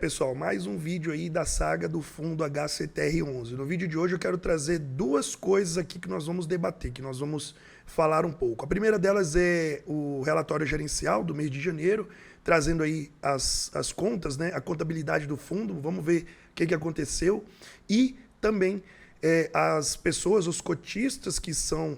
Pessoal, mais um vídeo aí da saga do fundo HCTR11. No vídeo de hoje eu quero trazer duas coisas aqui que nós vamos debater, que nós vamos falar um pouco. A primeira delas é o relatório gerencial do mês de janeiro, trazendo aí as contas, né, a contabilidade do fundo, vamos ver o que aconteceu. E também as pessoas, os cotistas que são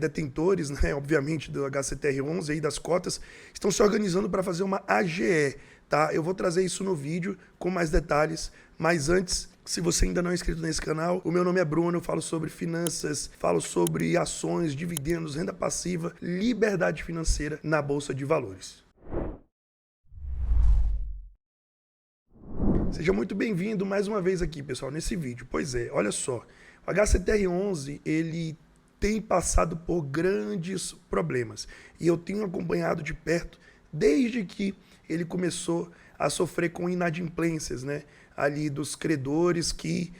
detentores, né, obviamente, do HCTR11 aí, das cotas, estão se organizando para fazer uma AGE. Tá? Eu vou trazer isso no vídeo com mais detalhes, mas antes, se você ainda não é inscrito nesse canal, o meu nome é Bruno, eu falo sobre finanças, falo sobre ações, dividendos, renda passiva, liberdade financeira na Bolsa de Valores. Seja muito bem-vindo mais uma vez aqui, pessoal, nesse vídeo. Pois é, olha só, o HCTR11, ele tem passado por grandes problemas e eu tenho acompanhado de perto desde que ele começou a sofrer com inadimplências, né, ali dos credores que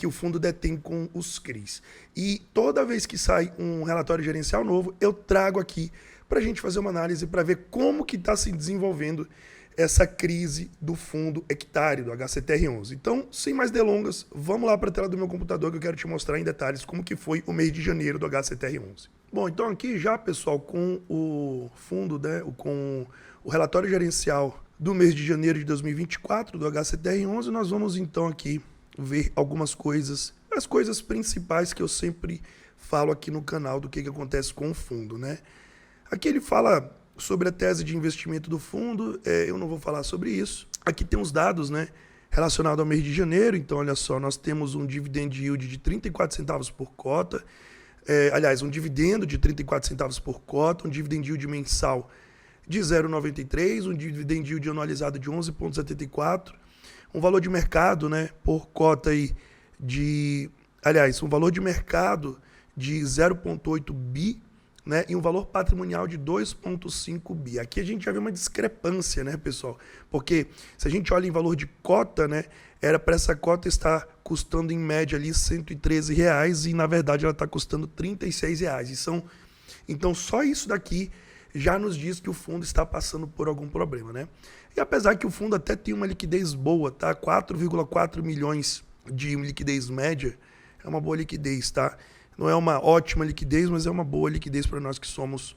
o fundo detém com os CRIs. E toda vez que sai um relatório gerencial novo, eu trago aqui para a gente fazer uma análise para ver como que está se desenvolvendo essa crise do fundo hectare, do HCTR11. Então, sem mais delongas, vamos lá para a tela do meu computador que eu quero te mostrar em detalhes como que foi o mês de janeiro do HCTR11. Bom, então aqui já, pessoal, com o fundo, né, com o relatório gerencial do mês de janeiro de 2024 do HCTR11, nós vamos então aqui ver algumas coisas, as coisas principais que eu sempre falo aqui no canal do que acontece com o fundo, né? Aqui ele fala sobre a tese de investimento do fundo, eu não vou falar sobre isso. Aqui tem os dados, né, relacionados ao mês de janeiro. Então, olha só, nós temos um dividend yield de 34 centavos por cota, um dividendo de 34 centavos por cota, um dividend yield mensal de 0,93, um dividend yield anualizado de 11,74, um valor de mercado, né, por cota aí um valor de mercado de 0,8 bi, né, e um valor patrimonial de 2,5 bi. Aqui a gente já vê uma discrepância, né, pessoal? Porque se a gente olha em valor de cota, né, era para essa cota estar custando em média ali R$113 e na verdade ela está custando R$36. Então só isso daqui já nos diz que o fundo está passando por algum problema, né? E apesar que o fundo até tem uma liquidez boa, tá? 4,4 milhões de liquidez média, é uma boa liquidez, tá? Não é uma ótima liquidez, mas é uma boa liquidez para nós que somos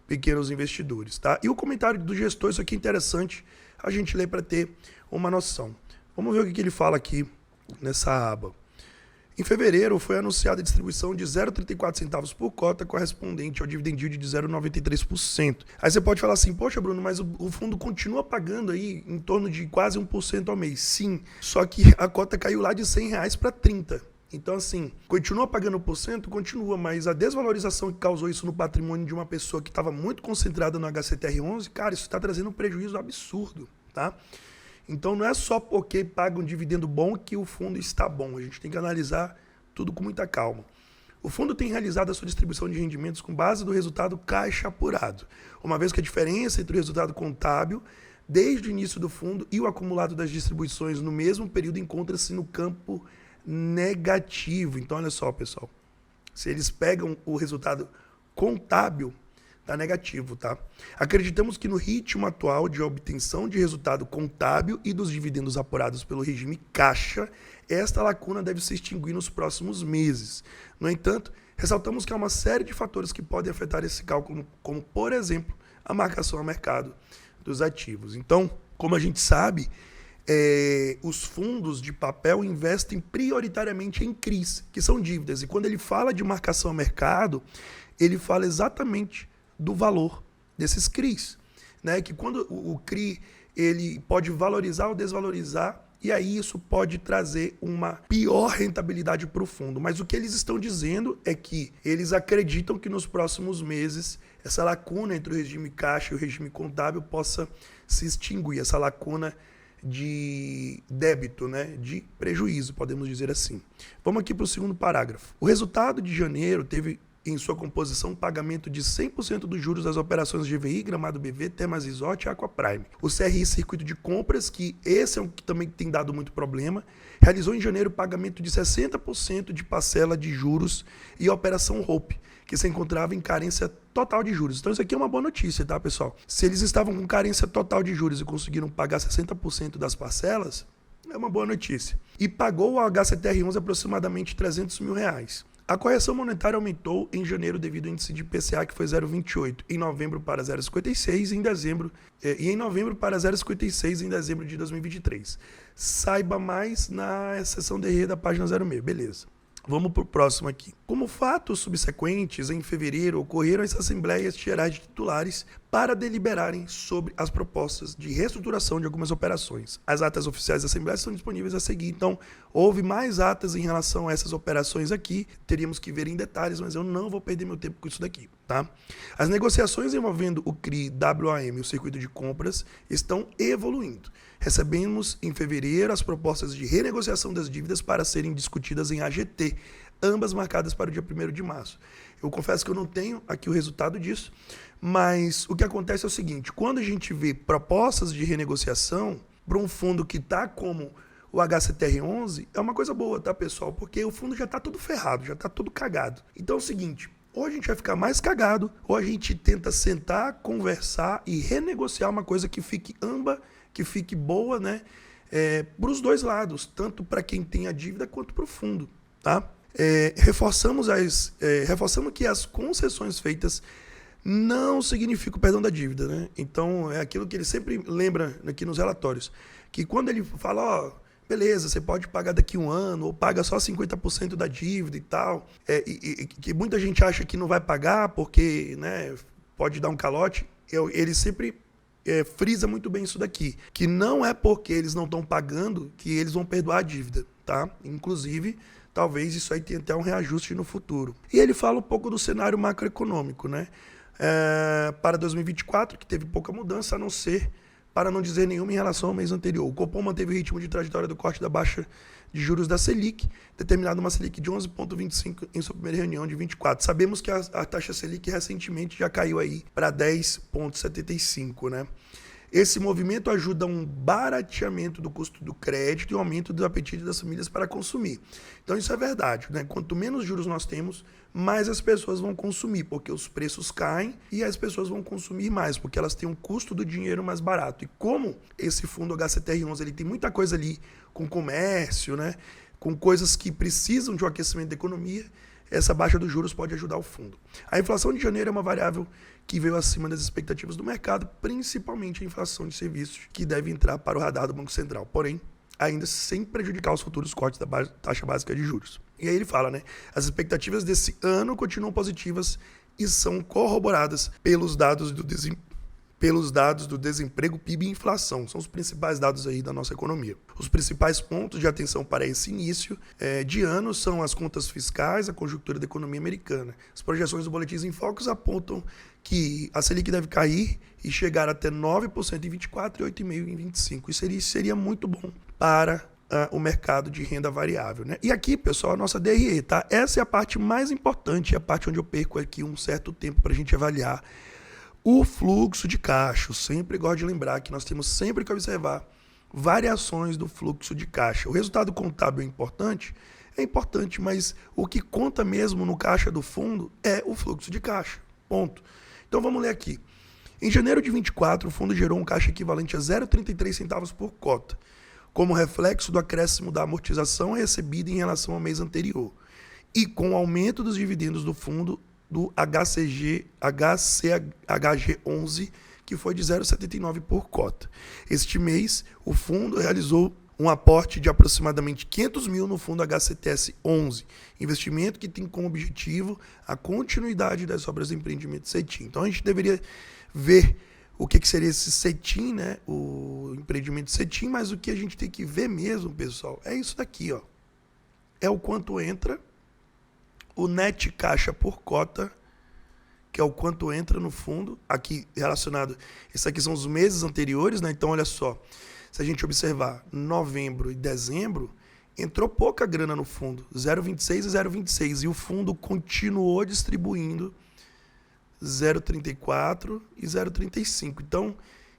pequenos investidores, tá? E o comentário do gestor, isso aqui é interessante a gente ler para ter uma noção. Vamos ver o que ele fala aqui nessa aba. Em fevereiro, foi anunciada a distribuição de 0,34 centavos por cota, correspondente ao dividend yield de 0,93%. Aí você pode falar assim, poxa, Bruno, mas o fundo continua pagando aí em torno de quase 1% ao mês. Sim, só que a cota caiu lá de R$100 para 30. Então, assim, continua pagando 1%? Continua, mas a desvalorização que causou isso no patrimônio de uma pessoa que estava muito concentrada no HCTR11, cara, isso está trazendo um prejuízo absurdo, tá? Então não é só porque paga um dividendo bom que o fundo está bom. A gente tem que analisar tudo com muita calma. O fundo tem realizado a sua distribuição de rendimentos com base do resultado caixa apurado, uma vez que a diferença entre o resultado contábil desde o início do fundo e o acumulado das distribuições no mesmo período encontra-se no campo negativo. Então olha só, pessoal, se eles pegam o resultado contábil, tá negativo, tá? Acreditamos que no ritmo atual de obtenção de resultado contábil e dos dividendos apurados pelo regime caixa, esta lacuna deve se extinguir nos próximos meses. No entanto, ressaltamos que há uma série de fatores que podem afetar esse cálculo, como, por exemplo, a marcação a mercado dos ativos. Então, como a gente sabe, os fundos de papel investem prioritariamente em CRIs, que são dívidas. E quando ele fala de marcação a mercado, ele fala exatamente do valor desses CRIs, né? Que quando o CRI ele pode valorizar ou desvalorizar, e aí isso pode trazer uma pior rentabilidade para o fundo. Mas o que eles estão dizendo é que eles acreditam que nos próximos meses essa lacuna entre o regime caixa e o regime contábil possa se extinguir, essa lacuna de débito, né, de prejuízo, podemos dizer assim. Vamos aqui para o segundo parágrafo. O resultado de janeiro teve em sua composição pagamento de 100% dos juros das operações de GVI, Gramado BV, Termas Resort e Aquaprime. O CRI Circuito de Compras, que esse é o que também tem dado muito problema, realizou em janeiro pagamento de 60% de parcela de juros e a Operação Hope, que se encontrava em carência total de juros. Então isso aqui é uma boa notícia, tá, pessoal? Se eles estavam com carência total de juros e conseguiram pagar 60% das parcelas, é uma boa notícia. E pagou o HCTR11 aproximadamente R$300 mil. A correção monetária aumentou em janeiro devido ao índice de IPCA, que foi 0,28, em novembro para 0,56 em dezembro, e em novembro para 0,56 em dezembro de 2023. Saiba mais na seção DRE da página 06, beleza. Vamos para o próximo aqui. Como fatos subsequentes, em fevereiro, ocorreram as assembleias gerais de titulares para deliberarem sobre as propostas de reestruturação de algumas operações. As atas oficiais da Assembleia estão disponíveis a seguir. Então, houve mais atas em relação a essas operações aqui. Teríamos que ver em detalhes, mas eu não vou perder meu tempo com isso daqui, tá? As negociações envolvendo o CRI, WAM e o circuito de compras estão evoluindo. Recebemos em fevereiro as propostas de renegociação das dívidas para serem discutidas em AGT, ambas marcadas para o dia 1º de março. Eu confesso que eu não tenho aqui o resultado disso, mas o que acontece é o seguinte: quando a gente vê propostas de renegociação para um fundo que está como o HCTR11, é uma coisa boa, tá, pessoal? Porque o fundo já está todo ferrado, já está todo cagado. Então é o seguinte: ou a gente vai ficar mais cagado, ou a gente tenta sentar, conversar e renegociar uma coisa que fique que fique boa, né? Para os dois lados, tanto para quem tem a dívida quanto para o fundo, tá? Reforçamos que as concessões feitas não significam o perdão da dívida, né? Então, é aquilo que ele sempre lembra aqui nos relatórios, que quando ele fala, ó, beleza, você pode pagar daqui a um ano, ou paga só 50% da dívida e tal, que muita gente acha que não vai pagar porque, né, pode dar um calote, ele sempre frisa muito bem isso daqui, que não é porque eles não estão pagando que eles vão perdoar a dívida, tá? Inclusive, talvez isso aí tenha até um reajuste no futuro. E ele fala um pouco do cenário macroeconômico, né? Para 2024, que teve pouca mudança, a não ser, para não dizer nenhuma em relação ao mês anterior. O Copom manteve o ritmo de trajetória do corte da baixa de juros da Selic, determinado uma Selic de 11,25 em sua primeira reunião de 24. Sabemos que a taxa Selic recentemente já caiu aí para 10,75, né? Esse movimento ajuda a um barateamento do custo do crédito e um aumento do apetite das famílias para consumir. Então isso é verdade, né? Quanto menos juros nós temos, mais as pessoas vão consumir, porque os preços caem e as pessoas vão consumir mais, porque elas têm um custo do dinheiro mais barato. E como esse fundo HCTR11 ele tem muita coisa ali com comércio, né? Com coisas que precisam de um aquecimento da economia, essa baixa dos juros pode ajudar o fundo. A inflação de janeiro é uma variável que veio acima das expectativas do mercado, principalmente a inflação de serviços, que deve entrar para o radar do Banco Central, porém, ainda sem prejudicar os futuros cortes da taxa básica de juros. E aí ele fala, né? As expectativas desse ano continuam positivas e são corroboradas pelos dados do desemprego, PIB e inflação. São os principais dados aí da nossa economia. Os principais pontos de atenção para esse início de ano são as contas fiscais, a conjuntura da economia americana. As projeções do Boletins em Focus apontam que a Selic deve cair e chegar até 9% em 24 e 8,5% em 25. Isso seria muito bom para o mercado de renda variável, né? E aqui, pessoal, a nossa DRE, tá? Essa é a parte mais importante, é a parte onde eu perco aqui um certo tempo para a gente avaliar o fluxo de caixa. Eu sempre gosto de lembrar que nós temos sempre que observar variações do fluxo de caixa. O resultado contábil é importante, mas o que conta mesmo no caixa do fundo é o fluxo de caixa. Ponto. Então vamos ler aqui. Em janeiro de 24, o fundo gerou um caixa equivalente a 0,33 centavos por cota, como reflexo do acréscimo da amortização recebida em relação ao mês anterior, e com o aumento dos dividendos do fundo do HCHG11, que foi de 0,79 por cota. Este mês, o fundo realizou um aporte de aproximadamente 500 mil no fundo HCTS11, investimento que tem como objetivo a continuidade das obras de empreendimento CETIM. Então, a gente deveria ver o que seria esse CETIM, né? O empreendimento CETIM, mas o que a gente tem que ver mesmo, pessoal, é isso daqui, ó. É o quanto entra, o net caixa por cota, que é o quanto entra no fundo, aqui relacionado, isso aqui são os meses anteriores, né? Então, olha só, se a gente observar novembro e dezembro, entrou pouca grana no fundo, 0,26 e 0,26, e o fundo continuou distribuindo 0,34 e 0,35. Então,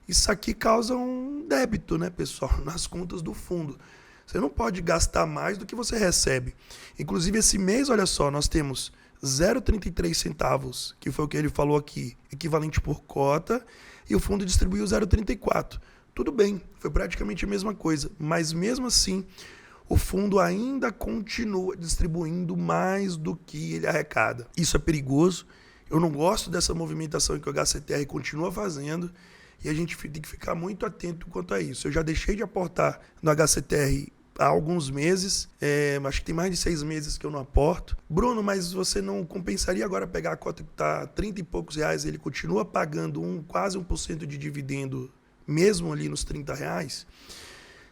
isso aqui causa um débito, né, pessoal, nas contas do fundo. Você não pode gastar mais do que você recebe. Inclusive, esse mês, olha só, nós temos 0,33 centavos, que foi o que ele falou aqui, equivalente por cota, e o fundo distribuiu 0,34. Tudo bem, foi praticamente a mesma coisa, mas mesmo assim, o fundo ainda continua distribuindo mais do que ele arrecada. Isso é perigoso. Eu não gosto dessa movimentação que o HCTR continua fazendo e a gente tem que ficar muito atento quanto a isso. Eu já deixei de aportar no HCTR há alguns meses, acho que tem mais de 6 meses que eu não aporto. Bruno, mas você não compensaria agora pegar a cota que está 30 e poucos reais, ele continua pagando quase 1% de dividendo, mesmo ali nos 30 reais?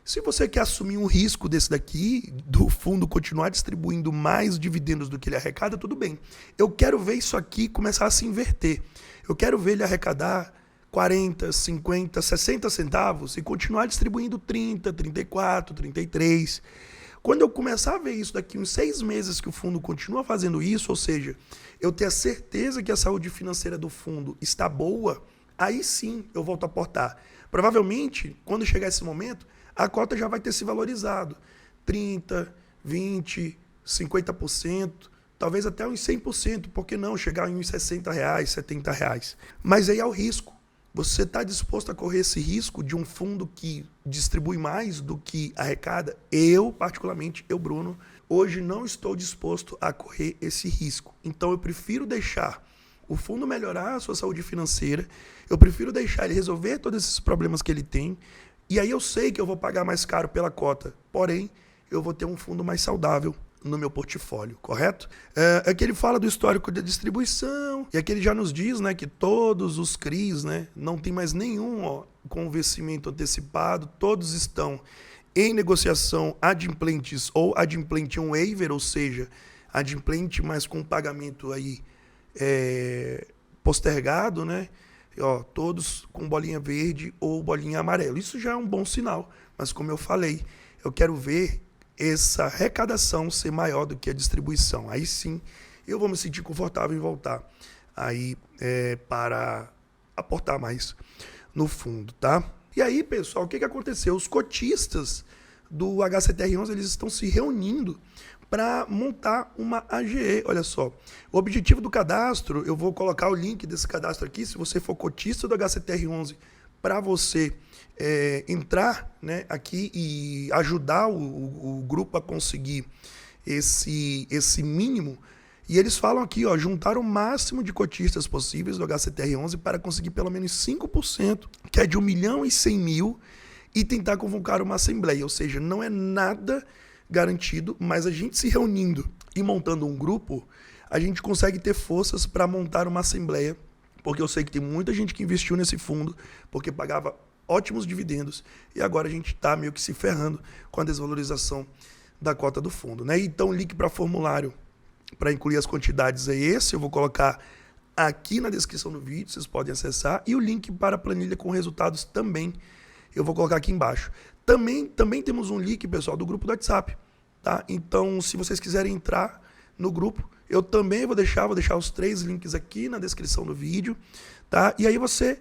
Se você quer assumir um risco desse daqui, do fundo continuar distribuindo mais dividendos do que ele arrecada, tudo bem. Eu quero ver isso aqui começar a se inverter. Eu quero ver ele arrecadar 40, 50, 60 centavos e continuar distribuindo 30, 34, 33. Quando eu começar a ver isso daqui uns 6 meses que o fundo continua fazendo isso, ou seja, eu ter a certeza que a saúde financeira do fundo está boa, aí sim eu volto a aportar. Provavelmente, quando chegar esse momento, a cota já vai ter se valorizado. 30%, 20%, 50%, talvez até uns 100%, por que não chegar em uns 60 reais, 70 reais? Mas aí é o risco. Você está disposto a correr esse risco de um fundo que distribui mais do que arrecada? Eu, particularmente, Bruno, hoje não estou disposto a correr esse risco. Então eu prefiro deixar o fundo melhorar a sua saúde financeira, eu prefiro deixar ele resolver todos esses problemas que ele tem, e aí eu sei que eu vou pagar mais caro pela cota, porém, eu vou ter um fundo mais saudável no meu portfólio, correto? Aqui ele fala do histórico de distribuição, e aqui ele já nos diz, né, que todos os CRIs, né, não tem mais nenhum com vencimento antecipado, todos estão em negociação adimplentes ou adimplente um waiver, ou seja, adimplente, mas com pagamento aí postergado, né? Todos com bolinha verde ou bolinha amarela. Isso já é um bom sinal, mas como eu falei, eu quero ver essa arrecadação ser maior do que a distribuição. Aí sim, eu vou me sentir confortável em voltar aí para aportar mais no fundo, tá? E aí, pessoal, o que aconteceu? Os cotistas do HCTR11, eles estão se reunindo para montar uma AGE. Olha só, o objetivo do cadastro, eu vou colocar o link desse cadastro aqui, se você for cotista do HCTR11, para você entrar, né, aqui e ajudar o grupo a conseguir esse mínimo. E eles falam aqui, juntar o máximo de cotistas possíveis do HCTR11 para conseguir pelo menos 5%, que é de 1.100.000, e tentar convocar uma assembleia. Ou seja, não é nada garantido, mas a gente se reunindo e montando um grupo, a gente consegue ter forças para montar uma assembleia, porque eu sei que tem muita gente que investiu nesse fundo, porque pagava ótimos dividendos, e agora a gente está meio que se ferrando com a desvalorização da cota do fundo, né? Então o link para formulário para incluir as quantidades é esse, eu vou colocar aqui na descrição do vídeo, vocês podem acessar, e o link para a planilha com resultados também eu vou colocar aqui embaixo. Também temos um link, pessoal, do grupo do WhatsApp, tá? Então, se vocês quiserem entrar no grupo, eu também vou deixar os 3 links aqui na descrição do vídeo, tá? E aí você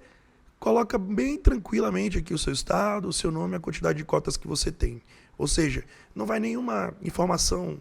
coloca bem tranquilamente aqui o seu estado, o seu nome, a quantidade de cotas que você tem. Ou seja, não vai nenhuma informação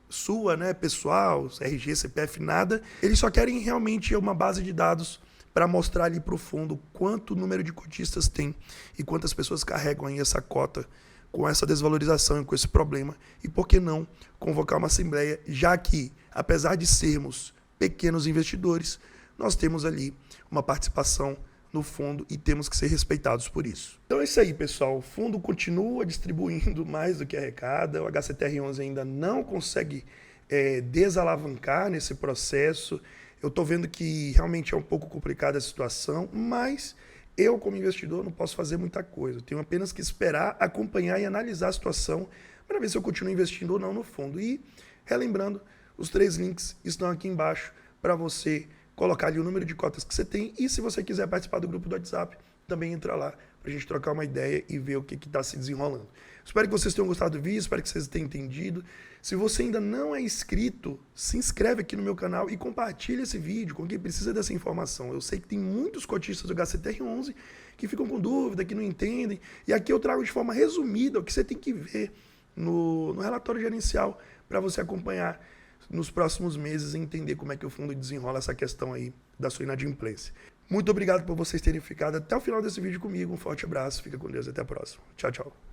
sua, né, pessoal, RG, CPF, nada. Eles só querem realmente uma base de dados para mostrar ali para o fundo quanto número de cotistas tem e quantas pessoas carregam aí essa cota com essa desvalorização e com esse problema. E por que não convocar uma assembleia, já que, apesar de sermos pequenos investidores, nós temos ali uma participação no fundo e temos que ser respeitados por isso. Então é isso aí, pessoal. O fundo continua distribuindo mais do que arrecada. O HCTR11 ainda não consegue desalavancar nesse processo. Eu estou vendo que realmente é um pouco complicada a situação, mas eu, como investidor, não posso fazer muita coisa. Eu tenho apenas que esperar, acompanhar e analisar a situação para ver se eu continuo investindo ou não no fundo. E, relembrando, os 3 links estão aqui embaixo para você colocar ali o número de cotas que você tem. E se você quiser participar do grupo do WhatsApp, também entra lá para a gente trocar uma ideia e ver o que está se desenrolando. Espero que vocês tenham gostado do vídeo, espero que vocês tenham entendido. Se você ainda não é inscrito, se inscreve aqui no meu canal e compartilha esse vídeo com quem precisa dessa informação. Eu sei que tem muitos cotistas do HCTR11 que ficam com dúvida, que não entendem. E aqui eu trago de forma resumida o que você tem que ver no relatório gerencial para você acompanhar nos próximos meses e entender como é que o fundo desenrola essa questão aí da sua inadimplência. Muito obrigado por vocês terem ficado até o final desse vídeo comigo. Um forte abraço, fica com Deus e até a próxima. Tchau, tchau.